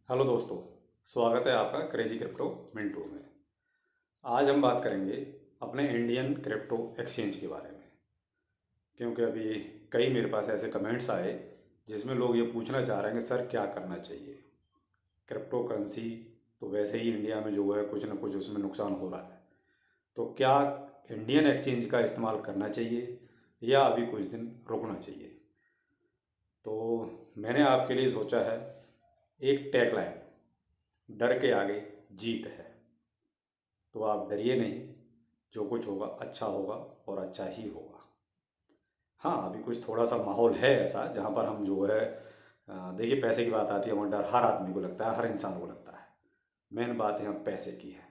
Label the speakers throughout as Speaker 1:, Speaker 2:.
Speaker 1: Hello दोस्तों, स्वागत है आपका क्रेजी क्रिप्टो मिंटू में। आज हम बात करेंगे अपने इंडियन क्रिप्टो एक्सचेंज के बारे में, क्योंकि अभी कई मेरे पास ऐसे कमेंट्स आए जिसमें लोग ये पूछना चाह रहे हैं कि सर क्या करना चाहिए। क्रिप्टो करेंसी तो वैसे ही इंडिया में जो है कुछ ना कुछ उसमें नुकसान हो रहा है, तो क्या इंडियन एक्सचेंज का इस्तेमाल करना चाहिए या अभी कुछ दिन रुकना चाहिए। तो मैंने आपके लिए सोचा है एक टैगलाइन, डर के आगे जीत है। तो आप डरिए नहीं, जो कुछ होगा अच्छा होगा और अच्छा ही होगा। हाँ, अभी कुछ थोड़ा सा माहौल है ऐसा जहाँ पर हम जो है देखिए, पैसे की बात आती है, वहाँ डर हर आदमी को लगता है, हर इंसान को लगता है। मेन बात यहाँ पैसे की है,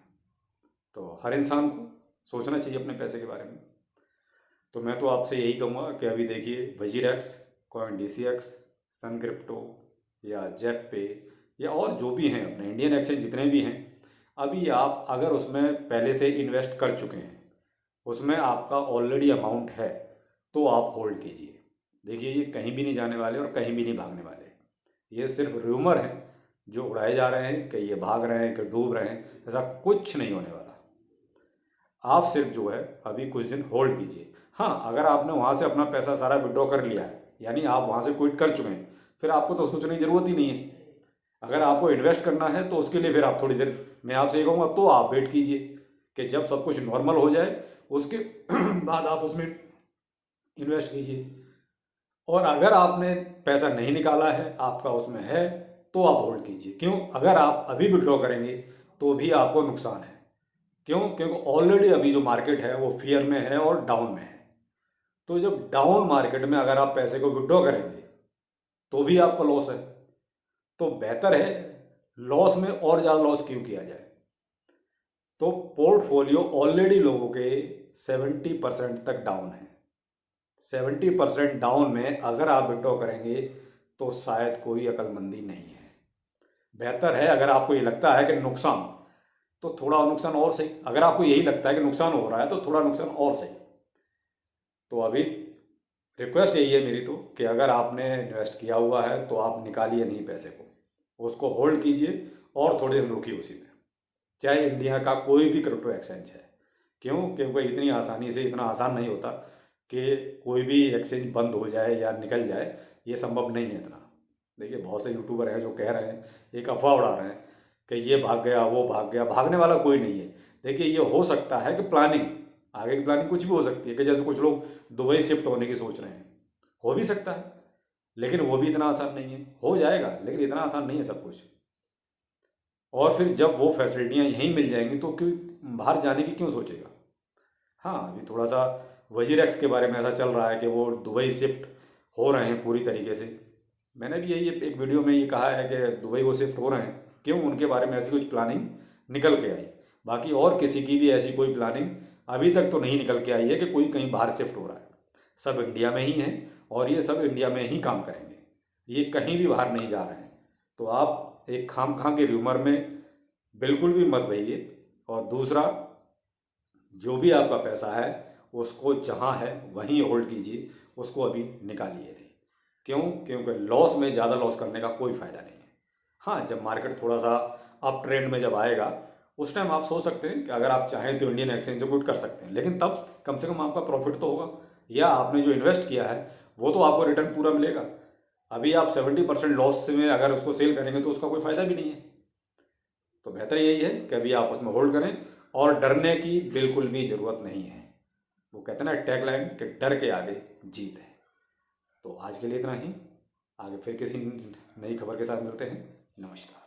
Speaker 1: तो हर इंसान को सोचना चाहिए अपने पैसे के बारे में। तो मैं तो आपसे यही कहूँगा कि अभी देखिए वजीरेक्स, कॉइन DCX, सन क्रिप्टो या जैक पे या और जो भी हैं अपने इंडियन एक्सचेंज जितने भी हैं, अभी आप अगर उसमें पहले से इन्वेस्ट कर चुके हैं, उसमें आपका ऑलरेडी अमाउंट है, तो आप होल्ड कीजिए। देखिए, ये कहीं भी नहीं जाने वाले और कहीं भी नहीं भागने वाले। ये सिर्फ रूमर हैं जो उड़ाए जा रहे हैं कि ये भाग रहे हैं कि डूब रहे हैं, ऐसा कुछ नहीं होने वाला। आप सिर्फ जो है अभी कुछ दिन होल्ड कीजिए। हाँ, अगर आपने वहाँ से अपना पैसा सारा विड्रॉ कर लिया है, यानी आप वहाँ से क्विट कर चुके हैं, फिर आपको तो सोचने की ज़रूरत ही नहीं है। अगर आपको इन्वेस्ट करना है तो उसके लिए फिर आप थोड़ी देर, मैं आपसे ये कहूँगा, तो आप वेट कीजिए कि जब सब कुछ नॉर्मल हो जाए, उसके बाद आप उसमें इन्वेस्ट कीजिए। और अगर आपने पैसा नहीं निकाला है, आपका उसमें है, तो आप होल्ड कीजिए। क्यों? अगर आप अभी विड्रॉ करेंगे तो भी आपको नुकसान है। क्यों? क्योंकि ऑलरेडी अभी जो मार्केट है वो फियर में है और डाउन में है। तो जब डाउन मार्केट में अगर आप पैसे को विड्रॉ करेंगे तो भी आपका लॉस है। तो बेहतर है लॉस में और ज़्यादा लॉस क्यों किया जाए। तो पोर्टफोलियो ऑलरेडी लोगों के 70% तक डाउन है। 70% डाउन में अगर आप विड्रॉ करेंगे तो शायद कोई अक्लमंदी नहीं है। बेहतर है, अगर आपको ये लगता है कि नुकसान, तो थोड़ा नुकसान और सही। अगर आपको यही लगता है कि नुकसान हो रहा है तो थोड़ा नुकसान और सही। तो अभी रिक्वेस्ट यही है मेरी तो कि अगर आपने इन्वेस्ट किया हुआ है तो आप निकालिए नहीं पैसे को, उसको होल्ड कीजिए और थोड़े दिन रुकिए उसी में, चाहे इंडिया का कोई भी क्रिप्टो एक्सचेंज है। क्यों? क्योंकि इतनी आसानी से, इतना आसान नहीं होता कि कोई भी एक्सचेंज बंद हो जाए या निकल जाए, ये संभव नहीं है इतना। देखिए, बहुत से यूट्यूबर हैं जो कह रहे हैं, एक अफवाह उड़ा रहे हैं कि ये भाग गया, वो भाग गया। भागने वाला कोई नहीं है। देखिए, ये हो सकता है कि प्लानिंग, आगे की प्लानिंग कुछ भी हो सकती है, कि जैसे कुछ लोग दुबई शिफ्ट होने की सोच रहे हैं, हो भी सकता है, लेकिन वो भी इतना आसान नहीं है। हो जाएगा, लेकिन इतना आसान नहीं है सब कुछ। और फिर जब वो फैसिलिटियाँ यहीं मिल जाएंगी तो क्यों बाहर जाने की क्यों सोचेगा। हाँ, अभी थोड़ा सा वजीरेक्स के बारे में ऐसा चल रहा है कि वो दुबई शिफ्ट हो रहे हैं पूरी तरीके से। मैंने भी यही एक वीडियो में ये कहा है कि दुबई वो शिफ्ट हो रहे हैं। क्यों? उनके बारे में ऐसी कुछ प्लानिंग निकल के आई। बाकी और किसी की भी ऐसी कोई प्लानिंग अभी तक तो नहीं निकल के आई है कि कोई कहीं बाहर शिफ्ट हो रहा है। सब इंडिया में ही हैं और ये सब इंडिया में ही काम करेंगे, ये कहीं भी बाहर नहीं जा रहे हैं। तो आप एक खाम खा के र्यूमर में बिल्कुल भी मत रहिए। और दूसरा, जो भी आपका पैसा है उसको जहाँ है वहीं होल्ड कीजिए, उसको अभी निकालिए नहीं। क्यों? क्योंकि लॉस में ज़्यादा लॉस करने का कोई फ़ायदा नहीं है। हाँ, जब मार्केट थोड़ा सा अप ट्रेंड में जब आएगा, उस टाइम आप सोच सकते हैं कि अगर आप चाहें तो इंडियन एक्सचेंज से क्विट कर सकते हैं, लेकिन तब कम से कम आपका प्रॉफिट तो होगा, या आपने जो इन्वेस्ट किया है वो तो आपको रिटर्न पूरा मिलेगा। अभी आप 70% लॉस में अगर उसको सेल करेंगे तो उसका कोई फ़ायदा भी नहीं है। तो बेहतर यही है कि अभी आप उसमें होल्ड करें, और डरने की बिल्कुल भी ज़रूरत नहीं है। वो कहते हैं ना टैगलाइन, कि डर के आगे जीत है। तो आज के लिए इतना ही। आगे फिर किसी नई खबर के साथ मिलते हैं। नमस्कार।